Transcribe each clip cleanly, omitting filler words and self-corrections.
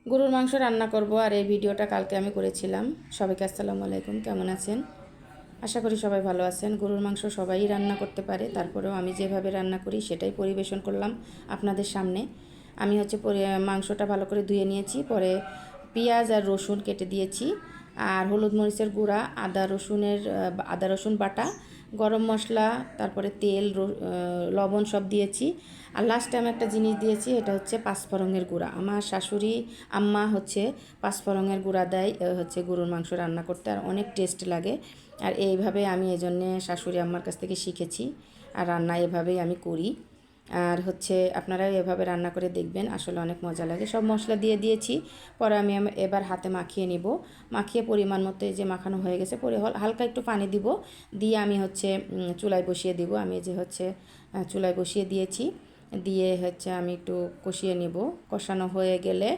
গরুর মাংস রান্না করব আর এই ভিডিওটা কালকে আমি করেছিলাম। সবাইকে আসসালামু আলাইকুম, কেমন আছেন? আশা করি সবাই ভালো আছেন। গরুর মাংস সবাই রান্না করতে পারে, তারপরেও আমি যেভাবে রান্না করি সেটাই পরিবেশন করলাম আপনাদের সামনে। আমি মাংসটা ভালো করে ধুয়ে নিয়েছি, পরে পেঁয়াজ আর রসুন কেটে দিয়েছি, আর হলুদ মরিচের গুঁড়া, আদা রসুন বাটা, গরম মশলা, তারপরে তেল, লবণ সব দিয়েছি। আর লাস্টে আমি একটা জিনিস দিয়েছি, এটা হচ্ছে পাঁচফোড়নের গুঁড়া। আমার শাশুড়ি আম্মা হচ্ছে পাঁচফোড়নের গুঁড়া দেয় হচ্ছে গরুর মাংস রান্না করতে, আর অনেক টেস্ট লাগে। আর এইভাবে আমি জন্যে শাশুড়ি আম্মার কাছ থেকে শিখেছি, আর রান্না এভাবেই আমি করি। আর হচ্ছে আপনারাও এভাবে রান্না করে দেখবেন, আসলে অনেক মজা লাগে। সব মশলা দিয়ে দিয়েছি, পরে আমি এবার হাতে মাখিয়ে নিব। মাখিয়ে পরিমাণ মতো যে মাখানো হয়ে গেছে, পরে হালকা একটু পানি দিব, দিয়ে আমি হচ্ছে চুলায় বসিয়ে দিব। আমি যে হচ্ছে চুলায় বসিয়ে দিয়েছি, দিয়ে হচ্ছে আমি একটু কষিয়ে নিব। কষানো হয়ে গেলে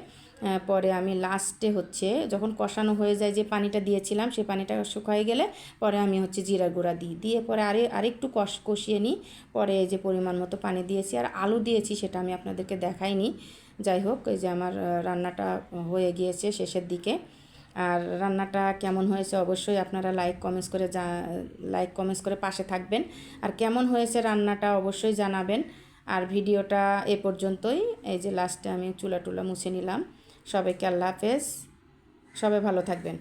পরে আমি লাস্টে হচ্ছে যখন কষানো হয়ে যায়, যে পানিটা দিয়েছিলাম সেই পানিটা শুকিয়ে গেলে পরে আমি হচ্ছে জিরার গুঁড়া দিয়ে পরে আরেকটু কষিয়ে নিই। পরে যে পরিমাণ মতো পানি দিয়েছি আর আলু দিয়েছি, সেটা আমি আপনাদেরকে দেখাইনি। যাই হোক, এই যে আমার রান্নাটা হয়ে গিয়েছে শেষের দিকে। আর রান্নাটা কেমন হয়েছে অবশ্যই আপনারা লাইক কমেন্টস করে পাশে থাকবেন। আর কেমন হয়েছে রান্নাটা অবশ্যই জানাবেন। আর ভিডিওটা এ পর্যন্তই। এই যে লাস্টে আমি চুলা টুলা মুছে নিলাম। সবাইকে আল্লাহ হাফেজ, সবাই ভালো থাকবেন।